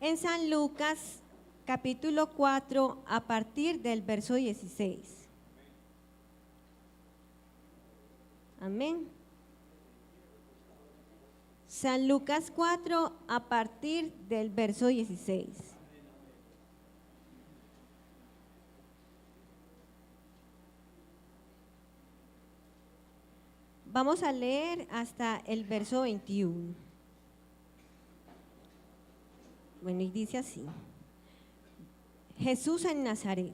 en San Lucas, capítulo 4, a partir del verso 16. Amén. San Lucas 4, a partir del verso 16. Vamos a leer hasta el verso 21. Bueno, y dice así: Jesús en Nazaret.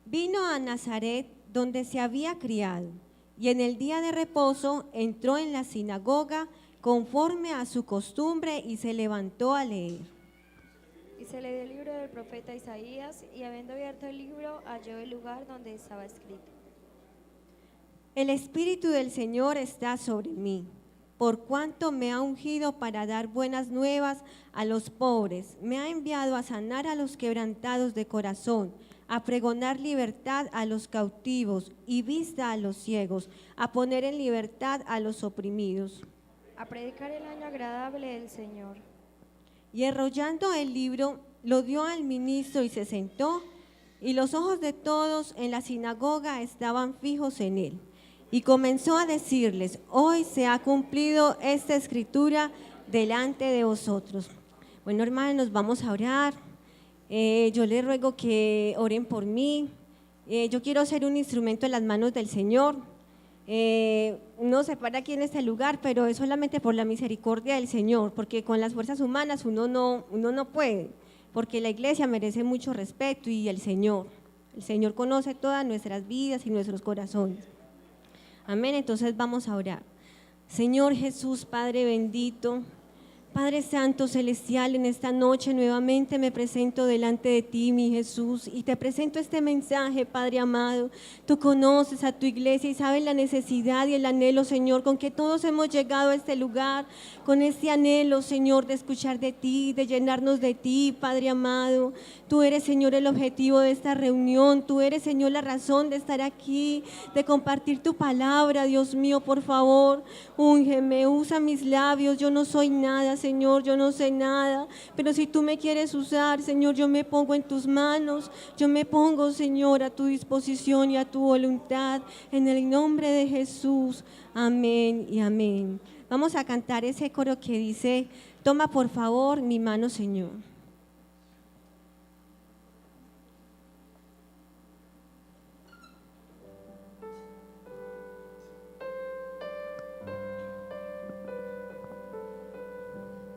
Vino a Nazaret, donde se había criado, y en el día de reposo entró en la sinagoga conforme a su costumbre y se levantó a leer. Y se le dio el libro del profeta Isaías, y habiendo abierto el libro, halló el lugar donde estaba escrito: El Espíritu del Señor está sobre mí, por cuanto me ha ungido para dar buenas nuevas a los pobres, me ha enviado a sanar a los quebrantados de corazón, a pregonar libertad a los cautivos y vista a los ciegos, a poner en libertad a los oprimidos, a predicar el año agradable del Señor. Y enrollando el libro, lo dio al ministro y se sentó, y los ojos de todos en la sinagoga estaban fijos en él. Y comenzó a decirles: hoy se ha cumplido esta escritura delante de vosotros. Bueno, hermanos, vamos a orar. Yo les ruego que oren por mí. Yo quiero ser un instrumento en las manos del Señor. Uno se para aquí en este lugar, pero es solamente por la misericordia del Señor, porque con las fuerzas humanas uno no puede, porque la iglesia merece mucho respeto y el Señor conoce todas nuestras vidas y nuestros corazones. Amén. Entonces vamos a orar. Señor Jesús, Padre bendito, Padre Santo Celestial, en esta noche nuevamente me presento delante de ti, mi Jesús, y te presento este mensaje, Padre amado. Tú conoces a tu iglesia y sabes la necesidad y el anhelo, Señor, con que todos hemos llegado a este lugar, con este anhelo, Señor, de escuchar de ti, de llenarnos de ti, Padre amado. Tú eres, Señor, el objetivo de esta reunión. Tú eres, Señor, la razón de estar aquí, de compartir tu palabra. Dios mío, por favor, úngeme, usa mis labios. Yo no soy nada, Señor, yo no sé nada, pero si tú me quieres usar, Señor, yo me pongo en tus manos. Yo me pongo, Señor, a tu disposición y a tu voluntad, en el nombre de Jesús. Amén y amén. Vamos a cantar ese coro que dice: toma por favor mi mano, Señor.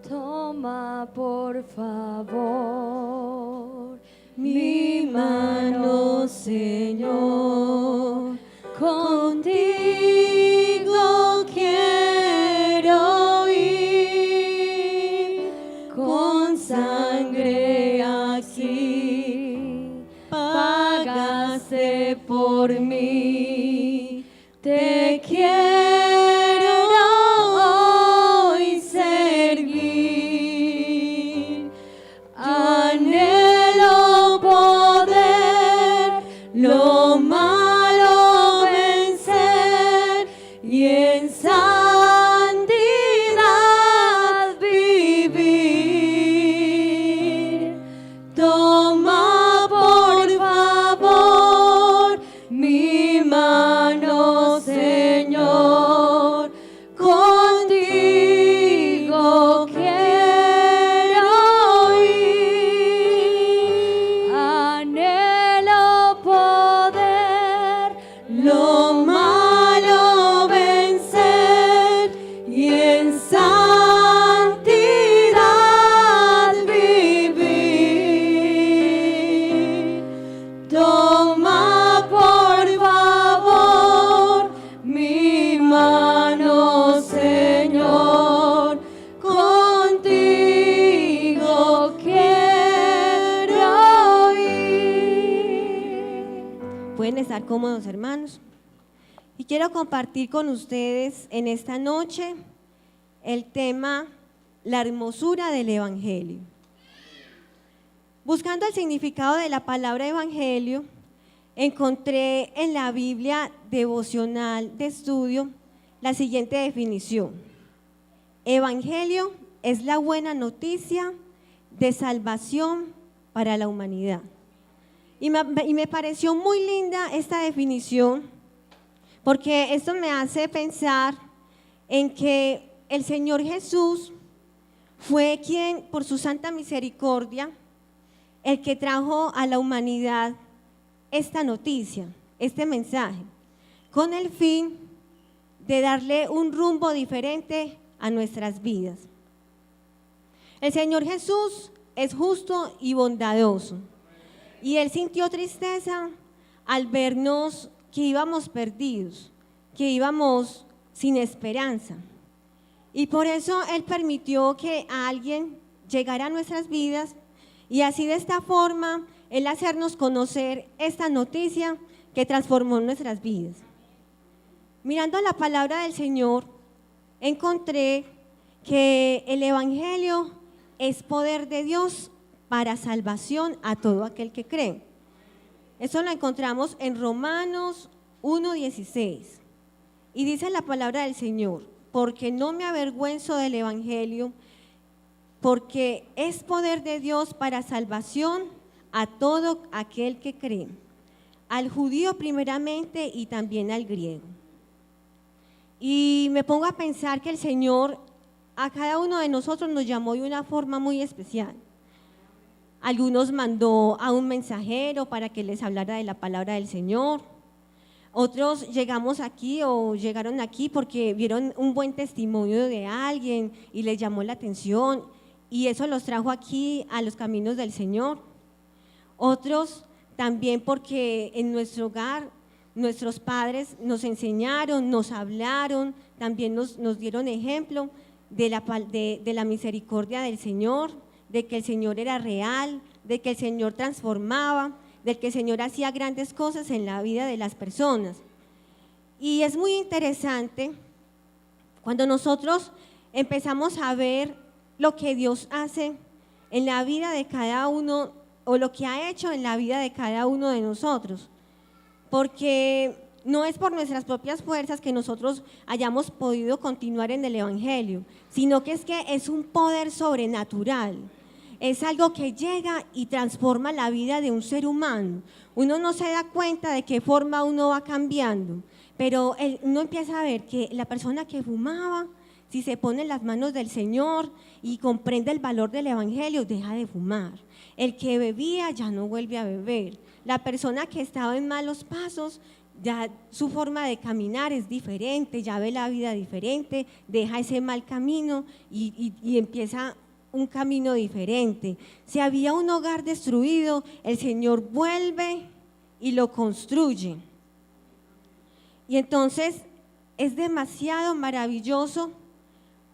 Toma por favor Mi mano, Señor, contigo quiero ir, con sangre así pagaste por mí. Te quiero hoy servir, anhelo poder lo malo vencer y en santidad vivir. Toma por favor mi mano, Señor, contigo quiero ir. anhelo poder Lo malo vencer y en santidad vivir. Toma por favor mi mano, Señor, contigo quiero ir. Pueden estar cómodos, hermanos. Y quiero compartir con ustedes en esta noche el tema: la hermosura del Evangelio. Buscando el significado de la palabra evangelio, encontré en la Biblia devocional de estudio la siguiente definición: evangelio es la buena noticia de salvación para la humanidad. Y me pareció muy linda esta definición, porque esto me hace pensar en que el Señor Jesús fue quien, por su santa misericordia, el que trajo a la humanidad esta noticia, este mensaje, con el fin de darle un rumbo diferente a nuestras vidas. El Señor Jesús es justo y bondadoso, y Él sintió tristeza al vernos que íbamos perdidos, que íbamos sin esperanza. Y por eso Él permitió que alguien llegara a nuestras vidas y así de esta forma Él hacernos conocer esta noticia que transformó nuestras vidas. Mirando la palabra del Señor, encontré que el Evangelio es poder de Dios para salvación a todo aquel que cree. Eso lo encontramos en Romanos 1:16. Y dice la palabra del Señor: porque no me avergüenzo del Evangelio, porque es poder de Dios para salvación a todo aquel que cree, al judío primeramente y también al griego. Y me pongo a pensar que el Señor a cada uno de nosotros nos llamó de una forma muy especial. Algunos mandó a un mensajero para que les hablara de la palabra del Señor. Otros llegamos aquí o llegaron aquí porque vieron un buen testimonio de alguien y les llamó la atención y eso los trajo aquí a los caminos del Señor. Otros también porque en nuestro hogar nuestros padres nos enseñaron, nos hablaron, también nos dieron ejemplo de la misericordia del Señor, de que el Señor era real, de que el Señor transformaba, de que el Señor hacía grandes cosas en la vida de las personas. Y es muy interesante cuando nosotros empezamos a ver lo que Dios hace en la vida de cada uno o lo que ha hecho en la vida de cada uno de nosotros, porque no es por nuestras propias fuerzas que nosotros hayamos podido continuar en el Evangelio, sino que es un poder sobrenatural. Es algo que llega y transforma la vida de un ser humano. Uno no se da cuenta de qué forma uno va cambiando, pero uno empieza a ver que la persona que fumaba, si se pone en las manos del Señor y comprende el valor del Evangelio, deja de fumar. El que bebía ya no vuelve a beber. La persona que estaba en malos pasos, ya su forma de caminar es diferente, ya ve la vida diferente, deja ese mal camino y empieza un camino diferente. Si había un hogar destruido, el Señor vuelve y lo construye. Y entonces es demasiado maravilloso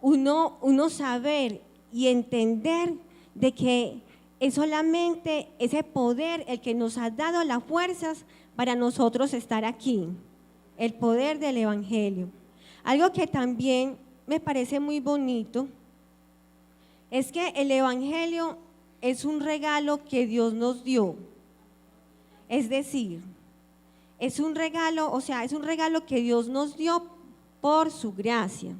uno saber y entender de que es solamente ese poder el que nos ha dado las fuerzas para nosotros estar aquí, el poder del Evangelio. Algo que también me parece muy bonito es que el Evangelio es un regalo que Dios nos dio. Es decir, es un regalo que Dios nos dio por su gracia.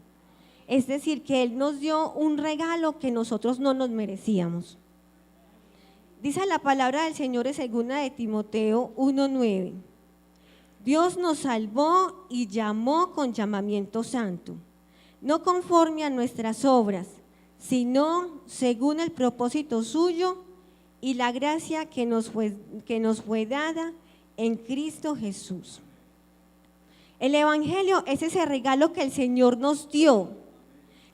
Es decir, que Él nos dio un regalo que nosotros no nos merecíamos. Dice la palabra del Señor en 2 de Timoteo 1:9. Dios nos salvó y llamó con llamamiento santo, no conforme a nuestras obras, sino según el propósito suyo y la gracia que nos fue dada en Cristo Jesús. El Evangelio es ese regalo que el Señor nos dio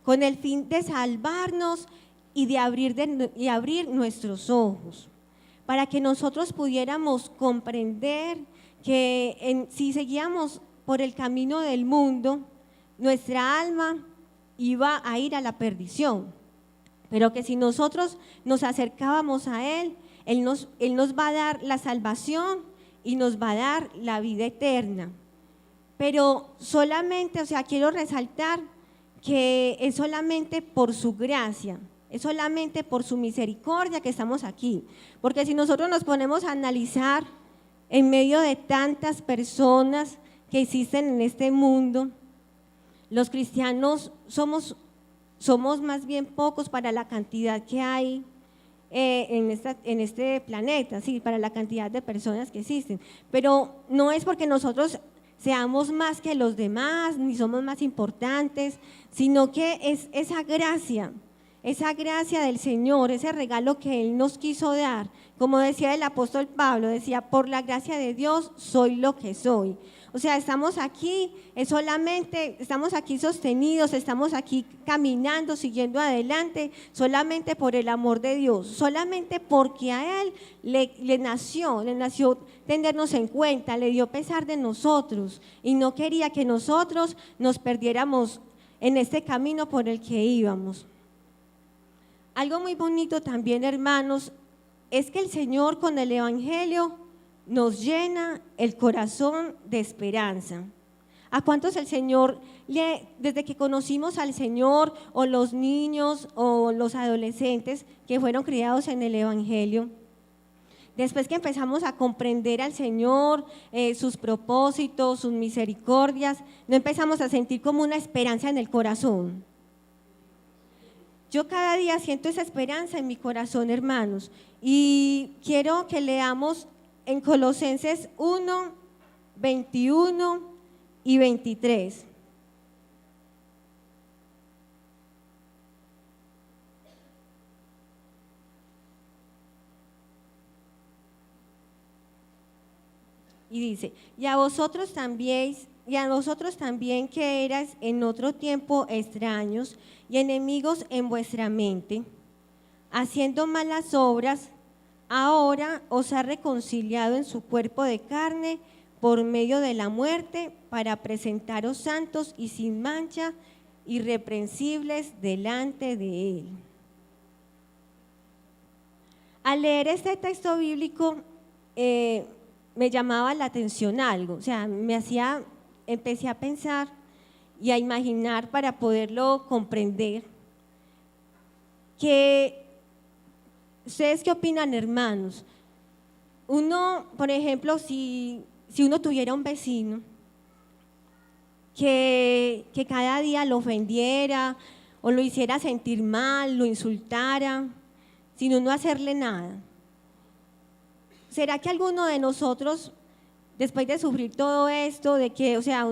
con el fin de salvarnos y de abrir nuestros ojos, para que nosotros pudiéramos comprender que si seguíamos por el camino del mundo, nuestra alma iba a ir a la perdición, pero que si nosotros nos acercábamos a Él, Él nos va a dar la salvación y nos va a dar la vida eterna. Pero solamente, quiero resaltar que es solamente por su gracia, es solamente por su misericordia que estamos aquí, porque si nosotros nos ponemos a analizar en medio de tantas personas que existen en este mundo, los cristianos somos más bien pocos para la cantidad que hay en este planeta, sí, para la cantidad de personas que existen. Pero no es porque nosotros seamos más que los demás, ni somos más importantes, sino que es esa gracia del Señor, ese regalo que Él nos quiso dar. Como decía el apóstol Pablo, decía, por la gracia de Dios soy lo que soy. O sea, estamos aquí, estamos aquí sostenidos, estamos aquí caminando, siguiendo adelante, solamente por el amor de Dios, solamente porque a Él le nació tenernos en cuenta, le dio pesar de nosotros y no quería que nosotros nos perdiéramos en este camino por el que íbamos. Algo muy bonito también, hermanos, es que el Señor con el Evangelio nos llena el corazón de esperanza. ¿A cuántos el Señor, desde que conocimos al Señor, o los niños o los adolescentes que fueron criados en el Evangelio, después que empezamos a comprender al Señor, sus propósitos, sus misericordias, no empezamos a sentir como una esperanza en el corazón? Yo cada día siento esa esperanza en mi corazón, hermanos, y quiero que leamos en Colosenses 1, 21 y 23. Y dice, y a vosotros también que erais en otro tiempo extraños y enemigos en vuestra mente, haciendo malas obras, ahora os ha reconciliado en su cuerpo de carne por medio de la muerte, para presentaros santos y sin mancha, irreprensibles delante de Él. Al leer este texto bíblico, me llamaba la atención algo, o sea, empecé a pensar y a imaginar para poderlo comprender. ¿Ustedes qué opinan, hermanos? Uno, por ejemplo, si uno tuviera un vecino que cada día lo ofendiera o lo hiciera sentir mal, lo insultara, sin uno hacerle nada, ¿será que alguno de nosotros, después de sufrir todo esto, de que, o sea,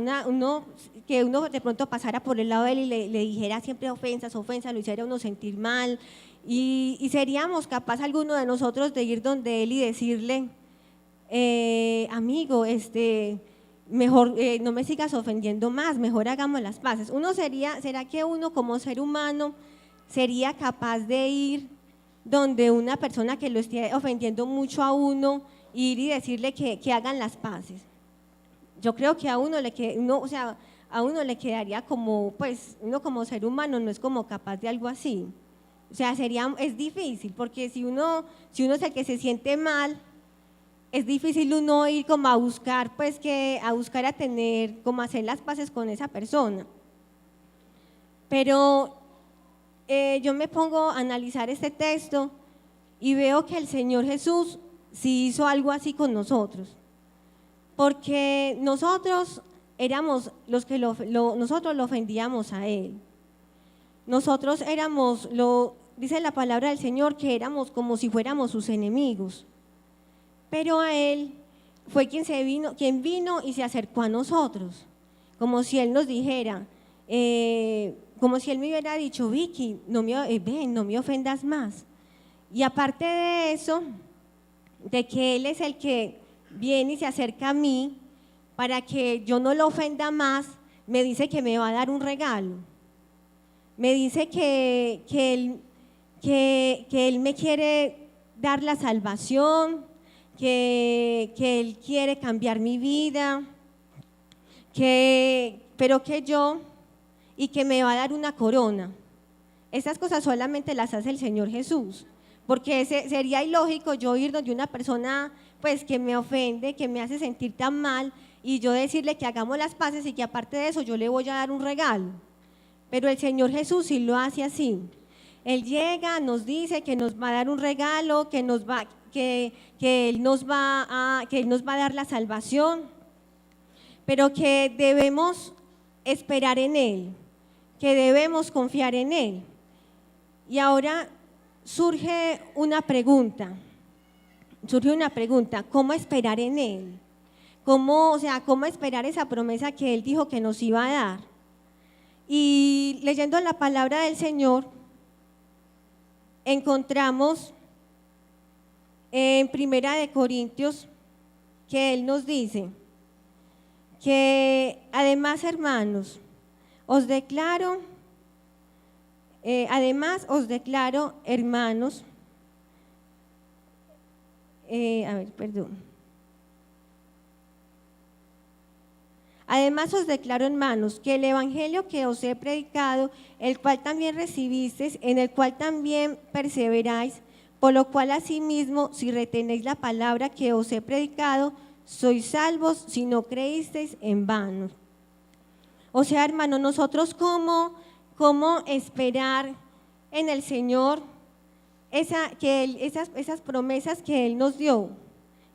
que uno de pronto pasara por el lado de él y le dijera siempre ofensas, lo hiciera uno sentir mal, y seríamos capaz alguno de nosotros de ir donde él y decirle, amigo, mejor no me sigas ofendiendo más, mejor hagamos las paces? ¿Será que uno como ser humano sería capaz de ir donde una persona que lo esté ofendiendo mucho a uno, ir y decirle que hagan las paces? Yo creo que a uno le quedaría como, pues, uno como ser humano no es como capaz de algo así. O sea, es difícil, porque si uno es el que se siente mal, es difícil uno ir como a buscar, pues, como hacer las paces con esa persona. Pero yo me pongo a analizar este texto y veo que el Señor Jesús sí hizo algo así con nosotros, porque nosotros éramos los que nosotros lo ofendíamos a Él. Nosotros dice la palabra del Señor, que éramos como si fuéramos sus enemigos, pero a Él fue quien vino y se acercó a nosotros, como si Él nos dijera, como si Él me hubiera dicho, Vicky, no me ofendas más. Y aparte de eso, de que Él es el que viene y se acerca a mí para que yo no lo ofenda más, me dice que me va a dar un regalo. Me dice que Él me quiere dar la salvación, que Él quiere cambiar mi vida, y que me va a dar una corona. Estas cosas solamente las hace el Señor Jesús, porque sería ilógico yo ir donde una persona, pues, que me ofende, que me hace sentir tan mal, y yo decirle que hagamos las paces y que aparte de eso yo le voy a dar un regalo. Pero el Señor Jesús sí lo hace así. Él llega, nos dice que nos va a dar un regalo, que Él nos va a dar la salvación, pero que debemos esperar en Él, que debemos confiar en Él. Y ahora surge una pregunta, ¿cómo esperar en Él? ¿Cómo esperar esa promesa que Él dijo que nos iba a dar? Y leyendo la palabra del Señor, encontramos en Primera de Corintios que Él nos dice que además, hermanos, os declaro, hermanos, Además os declaro, hermanos, que el evangelio que os he predicado, el cual también recibisteis, en el cual también perseveráis, por lo cual asimismo, si retenéis la palabra que os he predicado, sois salvos si no creísteis en vano. O sea, hermanos, nosotros cómo esperar en el Señor esas promesas que Él nos dio,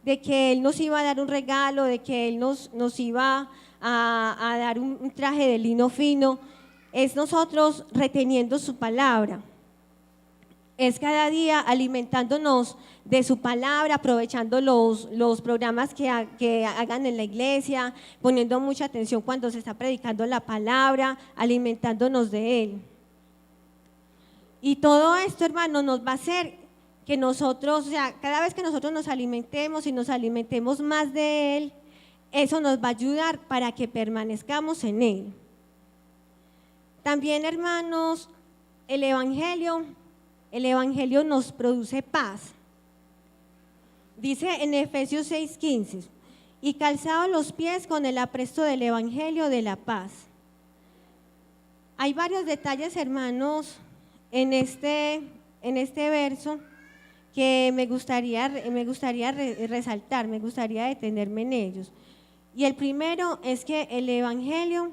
de que Él nos iba a dar un regalo, de que Él nos iba a dar un traje de lino fino, es nosotros reteniendo su palabra. Es cada día alimentándonos de su palabra, aprovechando los programas que hagan en la iglesia, poniendo mucha atención cuando se está predicando la palabra, alimentándonos de Él. Y todo esto, hermano, nos va a hacer que nosotros, o sea, cada vez que nosotros nos alimentemos y nos alimentemos más de Él, eso nos va a ayudar para que permanezcamos en Él. También, hermanos, el Evangelio nos produce paz. Dice en Efesios 6:15, y calzados los pies con el apresto del Evangelio de la paz. Hay varios detalles, hermanos, en este verso que me gustaría resaltar, me gustaría detenerme en ellos. Y el primero es que el Evangelio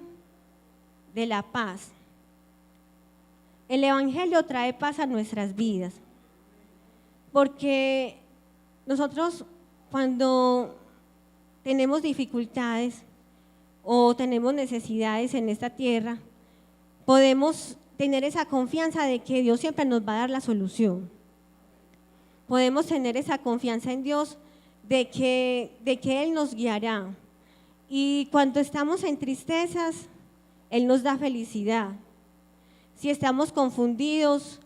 de la paz. El Evangelio trae paz a nuestras vidas, porque nosotros cuando tenemos dificultades o tenemos necesidades en esta tierra, podemos tener esa confianza de que Dios siempre nos va a dar la solución. Podemos tener esa confianza en Dios de que Él nos guiará. Y cuando estamos en tristezas, Él nos da felicidad. Si estamos confundidos,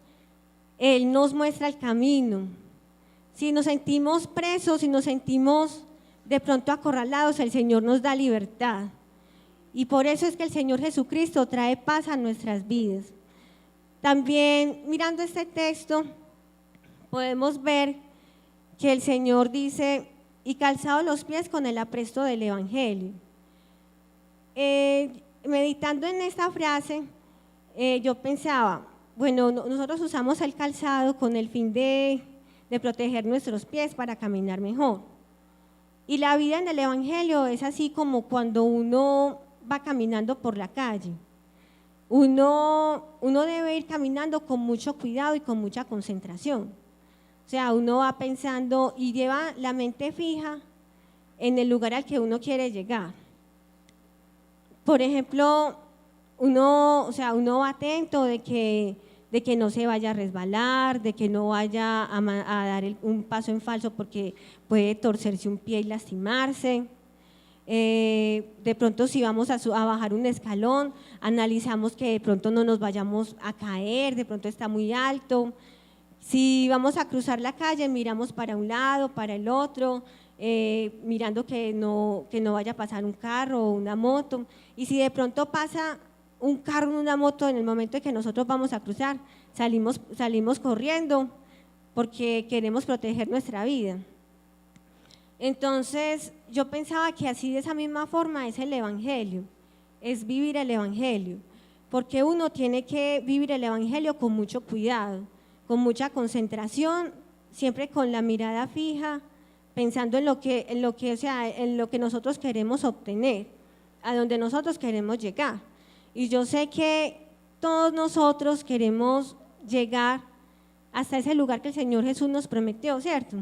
Él nos muestra el camino. Si nos sentimos presos, si nos sentimos de pronto acorralados, el Señor nos da libertad. Y por eso es que el Señor Jesucristo trae paz a nuestras vidas. También mirando este texto, podemos ver que el Señor dice, y calzados los pies con el apresto del Evangelio. Meditando en esta frase, yo pensaba, bueno, nosotros usamos el calzado con el fin de proteger nuestros pies para caminar mejor. Y la vida en el Evangelio es así como cuando uno va caminando por la calle. Uno debe ir caminando con mucho cuidado y con mucha concentración. O sea, uno va pensando y lleva la mente fija en el lugar al que uno quiere llegar. Por ejemplo, uno va atento de que no se vaya a resbalar, de que no vaya a dar un paso en falso porque puede torcerse un pie y lastimarse. De pronto si vamos a bajar un escalón, analizamos que de pronto no nos vayamos a caer, de pronto está muy alto. Si vamos a cruzar la calle, miramos para un lado, para el otro, mirando que no vaya a pasar un carro o una moto. Y si de pronto pasa un carro o una moto en el momento en que nosotros vamos a cruzar, salimos corriendo porque queremos proteger nuestra vida. Entonces, yo pensaba que así de esa misma forma es el Evangelio, es vivir el Evangelio, porque uno tiene que vivir el Evangelio con mucho cuidado, con mucha concentración, siempre con la mirada fija, pensando en lo que nosotros queremos obtener, a donde nosotros queremos llegar. Y yo sé que todos nosotros queremos llegar hasta ese lugar que el Señor Jesús nos prometió, ¿cierto?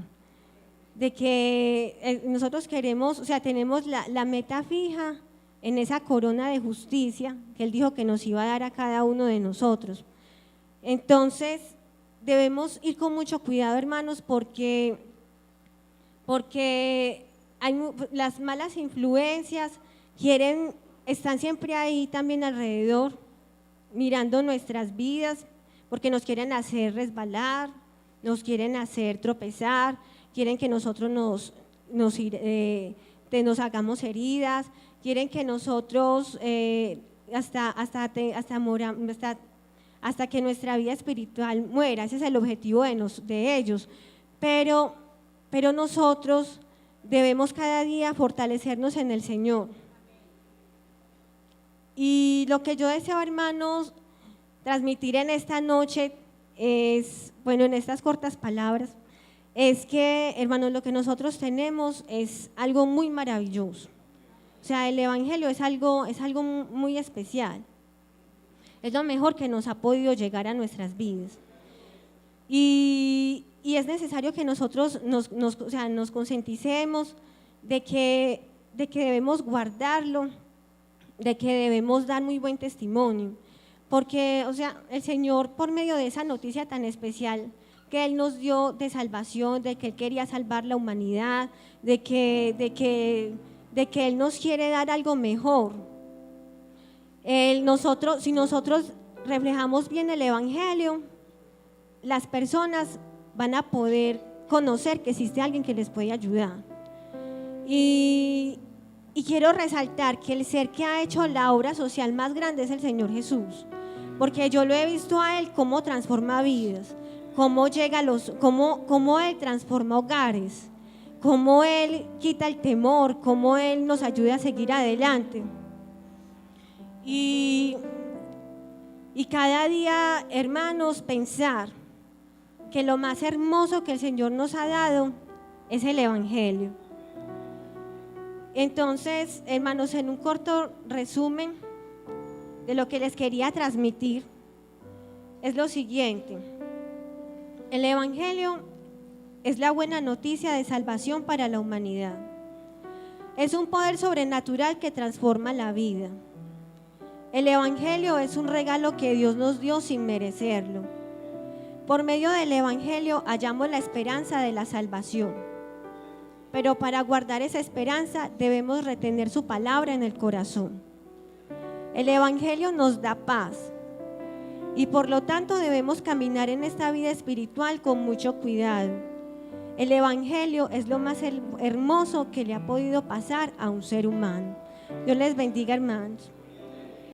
De que nosotros queremos, o sea, tenemos la meta fija en esa corona de justicia que Él dijo que nos iba a dar a cada uno de nosotros. Entonces, debemos ir con mucho cuidado, hermanos, porque las malas influencias están siempre ahí también alrededor, mirando nuestras vidas, porque nos quieren hacer resbalar, nos quieren hacer tropezar, quieren que nosotros nos hagamos heridas, quieren que nosotros hasta que nuestra vida espiritual muera. Ese es el objetivo de ellos, pero nosotros debemos cada día fortalecernos en el Señor. Y lo que yo deseo, hermanos, transmitir en esta noche es, bueno, en estas cortas palabras, es que, hermanos, lo que nosotros tenemos es algo muy maravilloso. O sea, el Evangelio es algo muy especial. Es lo mejor que nos ha podido llegar a nuestras vidas. Y es necesario que nosotros nos concienticemos de que debemos guardarlo, de que debemos dar muy buen testimonio. Porque, o sea, el Señor, por medio de esa noticia tan especial que Él nos dio de salvación, de que Él quería salvar la humanidad, de que Él nos quiere dar algo mejor. Si nosotros reflejamos bien el Evangelio, las personas van a poder conocer que existe alguien que les puede ayudar. Y quiero resaltar que el ser que ha hecho la obra social más grande es el Señor Jesús, porque yo lo he visto a Él cómo transforma vidas, cómo Él transforma hogares, cómo Él quita el temor, cómo Él nos ayuda a seguir adelante. Y cada día, hermanos, pensar que lo más hermoso que el Señor nos ha dado es el Evangelio. Entonces, hermanos, en un corto resumen de lo que les quería transmitir es lo siguiente: el Evangelio es la buena noticia de salvación para la humanidad. Es un poder sobrenatural que transforma la vida. El Evangelio es un regalo que Dios nos dio sin merecerlo. Por medio del Evangelio hallamos la esperanza de la salvación. Pero para guardar esa esperanza debemos retener su palabra en el corazón. El Evangelio nos da paz y por lo tanto debemos caminar en esta vida espiritual con mucho cuidado. El Evangelio es lo más hermoso que le ha podido pasar a un ser humano. Dios les bendiga, hermanos.